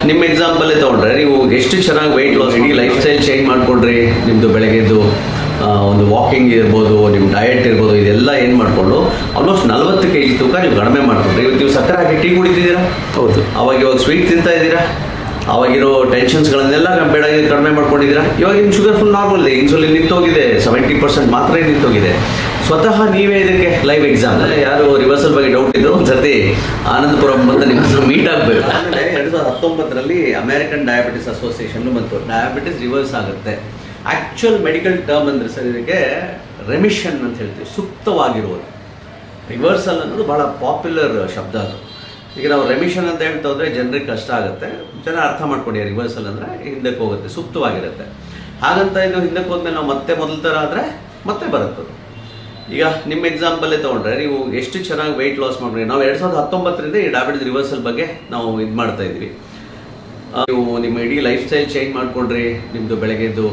ನಿಮ್ಮ ಎಕ್ಸಾಂಪಲ್ಲೇ ತೊಗೊಂಡ್ರೆ ನೀವು ಎಷ್ಟು ಚೆನ್ನಾಗಿ ವೆಯ್ಟ್ ಲಾಸ್ ಇಡೀ ಲೈಫ್ ಸ್ಟೈಲ್ ಚೇಂಜ್ ಮಾಡ್ಕೊಂಡ್ರಿ. ನಿಮ್ಮದು ಬೆಳಗ್ಗೆದ್ದು ಒಂದು ವಾಕಿಂಗ್ ಇರ್ಬೋದು, ನಿಮ್ಮ ಡಯಟ್ ಇರ್ಬೋದು, ಇದೆಲ್ಲ ಏನು ಮಾಡಿಕೊಂಡು ಆಲ್ಮೋಸ್ಟ್ 40 kg ತೂಕ ನೀವು ಕಡಿಮೆ ಮಾಡ್ಕೊಂಡ್ರಿ. ಇವತ್ತು ನೀವು ಸಕ್ಕರೆ ಹಾಕಿ ಟೀ ಕುಡಿತಿದ್ದೀರಾ. ಹೌದು. ಇವಾಗ ಸ್ವೀಟ್ ತಿಂತಾ ಇದ್ದೀರಾ. ಅವಾಗಿರೋ ಟೆನ್ಷನ್ಸ್ಗಳನ್ನೆಲ್ಲ ಬೆಳಗ್ಗೆ ಕಡಿಮೆ ಮಾಡ್ಕೊಂಡಿದ್ದೀರಾ. ಇವಾಗ ನಿಮ್ಮ ಶುಗರ್ ಫುಲ್ ನಾರ್ಮಲ್ ಇದೆ. ಇನ್ಸುಲಿನ್ ನಿಂತೋಗಿದೆ, 70% ಮಾತ್ರ ನಿಂತೋಗಿದೆ. ಸ್ವತಃ ನೀವೇ ಇದಕ್ಕೆ ಲೈವ್ ಎಕ್ಸಾಮ್. ಯಾರು ರಿವರ್ಸಲ್ ಬಗ್ಗೆ ಡೌಟ್ ಇದ್ರು ಒಂದ್ಸತಿ ಆನಂದಪುರಂ ಬಂದು ನಿಮ್ಮ ಮೀಟ್ ಆಗಬೇಕು. 2019 ಅಮೆರಿಕನ್ ಡಯಾಬಿಟಿಸ್ ಅಸೋಸಿಯೇಷನ್ ಬಂತು. ಡಯಾಬಿಟಿಸ್ ರಿವರ್ಸ್ ಆಗುತ್ತೆ. ಆ್ಯಕ್ಚುಯಲ್ ಮೆಡಿಕಲ್ ಟರ್ಮ್ ಅಂದರೆ ಸರ್ ಇದಕ್ಕೆ ರೆಮಿಷನ್ ಅಂತ ಹೇಳ್ತೀವಿ, ಸೂಕ್ತವಾಗಿರುವುದು. ರಿವರ್ಸಲ್ ಅನ್ನೋದು ಭಾಳ ಪಾಪ್ಯುಲರ್ ಶಬ್ದ ಅದು. ಈಗ ನಾವು ರೆಮಿಷನ್ ಅಂತ ಹೇಳ್ತಾ ಹೋದರೆ ಜನರಿಗೆ ಕಷ್ಟ ಆಗುತ್ತೆ. ಜನ ಅರ್ಥ ಮಾಡ್ಕೊಂಡು ರಿವರ್ಸಲ್ ಅಂದರೆ ಹಿಂದಕ್ಕೆ ಹೋಗುತ್ತೆ, ಸೂಕ್ತವಾಗಿರುತ್ತೆ. ಹಾಗಂತ ಇದು ಹಿಂದಕ್ಕೆ ಹೋದ್ಮೇಲೆ ನಾವು ಮತ್ತೆ ಮೊದಲ ಥರ ಆದರೆ ಮತ್ತೆ ಬರುತ್ತೆ. ಈಗ ನಿಮ್ಮ ಎಕ್ಸಾಂಪಲ್ಲೇ ತೊಗೊಂಡ್ರೆ ನೀವು ಎಷ್ಟು ಚೆನ್ನಾಗಿ ವೆಯ್ಟ್ ಲಾಸ್ ಮಾಡ್ರಿ. ನಾವು 2019 ಈ ಡಯಾಬಿಟಿಸ್ ರಿವರ್ಸಲ್ ಬಗ್ಗೆ ನಾವು ಇದು ಮಾಡ್ತಾ ಇದ್ವಿ. ನೀವು ನಿಮ್ಮ ಇಡೀ ಲೈಫ್ ಸ್ಟೈಲ್ ಚೇಂಜ್ ಮಾಡ್ಕೊಂಡ್ರಿ. ನಿಮ್ಮದು ಬೆಳಗ್ಗೆದ್ದು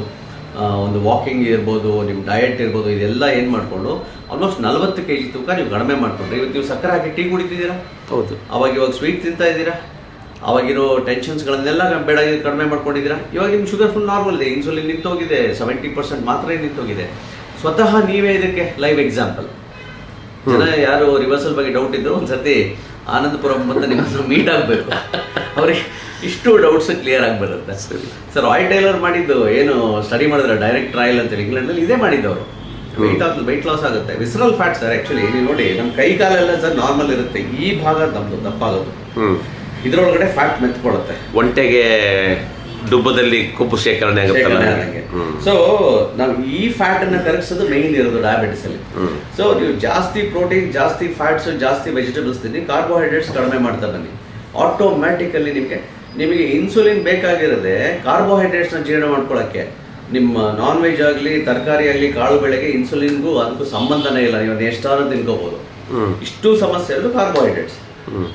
ಒಂದು ವಾಕಿಂಗ್ ಇರ್ಬೋದು, ನಿಮ್ಮ ಡಯಟ್ ಇರ್ಬೋದು, ಇದೆಲ್ಲ ಏನು ಮಾಡಿಕೊಂಡು ಆಲ್ಮೋಸ್ಟ್ 40 kg ತೂಕ ನೀವು ಕಡಿಮೆ ಮಾಡ್ಕೊಂಡ್ರಿ. ಇವತ್ತು ನೀವು ಸಕ್ಕರೆ ಹಾಕಿ ಟೀ ಕುಡಿತಿದ್ದೀರಾ. ಹೌದು. ಇವಾಗ ಸ್ವೀಟ್ ತಿಂತಾ ಇದ್ದೀರಾ. ಅವಾಗಿರೋ ಟೆನ್ಷನ್ಸ್ಗಳನ್ನೆಲ್ಲ ಬೆಳಗ್ಗೆ ಕಡಿಮೆ ಮಾಡ್ಕೊಂಡಿದ್ದೀರಾ. ಇವಾಗ ನಿಮ್ಮ ಶುಗರ್ ಫುಲ್ ನಾರ್ಮಲ್ ಇದೆ. ಇನ್ಸುಲಿನ್ ನಿಂತೋಗಿದೆ, 70% ಮಾತ್ರ ನಿಂತೋಗಿದೆ. ಸ್ವತಃ ನೀವೇ ಇದಕ್ಕೆ ಲೈವ್ ಎಕ್ಸಾಂಪಲ್. ಜನ ಯಾರು ರಿವರ್ಸಲ್ ಬಗ್ಗೆ ಡೌಟ್ ಇದ್ರು ಒಂದ್ಸತಿ ಆನಂದಪುರಂ ಬಂದು ನಿಮ್ಮ ಮೀಟ್ ಆಗಬೇಕು. ಅವ್ರಿಗೆ ಇಷ್ಟು ಡೌಟ್ಸ್ ಕ್ಲಿಯರ್ ಆಗಿ ಬರುತ್ತೆ. ಸರ್ ರಾಯ್ ಟೈಲರ್ ಮಾಡಿದ್ದು ಏನು ಸ್ಟಡಿ ಮಾಡಿದ್ರೆ ಡೈರೆಕ್ಟ್ ಟ್ರಯಲ್ ಅಂತೇಳಿ ಇಂಗ್ಲೆಂಡಲ್ಲಿ ಇದೇ ಮಾಡಿದ್ದವರು. ವೆಯ್ಟ್ ಲಾಸ್ ಆಗುತ್ತೆ. ವಿಸರಲ್ ಫ್ಯಾಟ್ ಸರ್ ಆ್ಯಕ್ಚುಲಿ ನೀವು ನೋಡಿ ನಮ್ಮ ಕೈ ಕಾಲೆಲ್ಲ ಸರ್ ನಾರ್ಮಲ್ ಇರುತ್ತೆ. ಈ ಭಾಗ ನಮ್ಮದು ದಪ್ಪಾಗೋದು, ಇದರೊಳಗಡೆ ಫ್ಯಾಟ್ ಮೆತ್ಕೊಳ್ಳುತ್ತೆ. ಒಂಟೆಗೆ ಡುಬ್ಬದಲ್ಲಿ ಕೊಬ್ಬು ಶೇಖರಣೆ ಆಗುತ್ತೆ. ಸೊ ನಾವು ಈ ಫ್ಯಾಟ್ ಅನ್ನ ಕರಗಿಸೋದು ಮೇನ್ ಇರೋದು ಡಯಾಬಿಟಿಸ್ ಅಲ್ಲಿ. ಸೊ ನೀವು ಜಾಸ್ತಿ ಪ್ರೋಟೀನ್, ಜಾಸ್ತಿ ಫ್ಯಾಟ್ಸ್, ಜಾಸ್ತಿ ವೆಜಿಟೇಬಲ್ಸ್ ತಿನ್ನಿ, ಕಾರ್ಬೋಹೈಡ್ರೇಟ್ಸ್ ಕಡಿಮೆ ಮಾಡ್ತಾ ಬನ್ನಿ. ಆಟೋಮ್ಯಾಟಿಕಲಿ ನಿಮಗೆ ಇನ್ಸುಲಿನ್ ಬೇಕಾಗಿರೋದೆ ಕಾರ್ಬೋಹೈಡ್ರೇಟ್ಸ್ನ ಜೀರ್ಣ ಮಾಡ್ಕೊಳ್ಳೋಕ್ಕೆ. ನಿಮ್ಮ ನಾನ್ ವೆಜ್ ಆಗಲಿ, ತರಕಾರಿ ಆಗಲಿ, ಕಾಳು ಬೆಳೆಗೆ ಇನ್ಸುಲಿನ್ಗೂ ಅದಕ್ಕೂ ಸಂಬಂಧನೇ ಇಲ್ಲ. ನೀವು ಎಷ್ಟಾದ್ರೂ ತಿನ್ಕೋಬಹುದು. ಇಷ್ಟು ಸಮಸ್ಯೆ ಇರೋದು ಕಾರ್ಬೋಹೈಡ್ರೇಟ್ಸ್.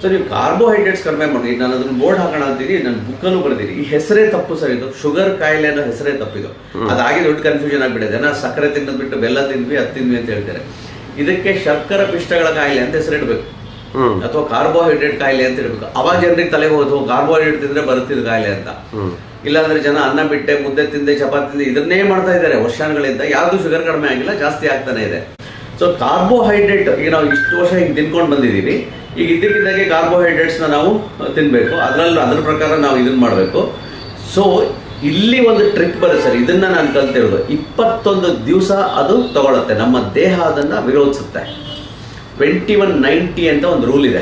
ಸೊ ನೀವು ಕಾರ್ಬೋಹೈಡ್ರೇಟ್ಸ್ ಕಡಿಮೆ ಮಾಡಿ. ನಾನು ಅದನ್ನು ಬೋರ್ಡ್ ಹಾಕೋಣ ಅಂತೀನಿ, ನನ್ನ ಬುಕ್ಕಲ್ಲೂ ಬರ್ತೀನಿ. ಈ ಹೆಸರೇ ತಪ್ಪು ಸರ್. ಇದು ಶುಗರ್ ಕಾಯಿಲೆ ಅನ್ನೋ ಹೆಸರೇ ತಪ್ಪಿದು. ಅದಾಗಿ ದೊಡ್ಡ ಕನ್ಫ್ಯೂಷನ್ ಆಗ್ಬಿಟ್ಟಿದೆ. ನಾವು ಸಕ್ಕರೆ ತಿನ್ನೋದ್ಬಿಟ್ಟು ಬೆಲ್ಲ ತಿಂದ್ವಿ, ಅದು ತಿಂದ್ವಿ ಅಂತ ಹೇಳ್ತಾರೆ. ಇದಕ್ಕೆ ಶರ್ಕರ ಪಿಷ್ಟಗಳ ಕಾಯಿಲೆ ಅಂತ ಹೆಸರಿಡ್ಬೇಕು, ಅಥವಾ ಕಾರ್ಬೋಹೈಡ್ರೇಟ್ ಕಾಯಿಲೆ ಅಂತ ಹೇಳ್ಬೇಕು. ಅವಾಗ ಜನರಿಗೆ ತಲೆಗೆ ಹೋದು ಕಾರ್ಬೋಹೈಡ್ರೇಟ್ ತಿಂದ್ರೆ ಬರುತ್ತಿದ್ದು ಕಾಯಿಲೆ ಅಂತ. ಇಲ್ಲಾಂದ್ರೆ ಜನ ಅನ್ನ ಬಿಟ್ಟೆ, ಮುದ್ದೆ ತಿಂದೆ, ಚಪಾತಿ ತಿಂದೆ, ಇದನ್ನೇ ಮಾಡ್ತಾ ಇದ್ದಾರೆ ವರ್ಷಗಳಿಂದ. ಯಾವ್ದು ಶುಗರ್ ಕಡಿಮೆ ಆಗಿಲ್ಲ, ಜಾಸ್ತಿ ಆಗ್ತಾನೆ ಇದೆ. ಸೊ ಕಾರ್ಬೋಹೈಡ್ರೇಟ್ ಈಗ ನಾವು ಇಷ್ಟು ವರ್ಷ ಹಿಂಗೆ ತಿನ್ಕೊಂಡು ಬಂದಿದ್ದೀವಿ. ಈಗ ಇದಕ್ಕಿದ್ದಾಗೆ ಕಾರ್ಬೋಹೈಡ್ರೇಟ್ಸ್ನ ನಾವು ತಿನ್ನಬೇಕು. ಅದ್ರ ಪ್ರಕಾರ ನಾವು ಇದನ್ನ ಮಾಡಬೇಕು. ಸೊ ಇಲ್ಲಿ ಒಂದು ಟ್ರಿಕ್ ಬರುತ್ತೆ ಸರ್. ಇದನ್ನ ನಾನು ಕಲ್ತಿರೋದು 21 ದಿವಸ ಅದು ತಗೊಳುತ್ತೆ. ನಮ್ಮ ದೇಹ ಅದನ್ನ ವಿರೋಧಿಸುತ್ತೆ. 2190 ಅಂತ ಒಂದು ರೂಲ್ ಇದೆ.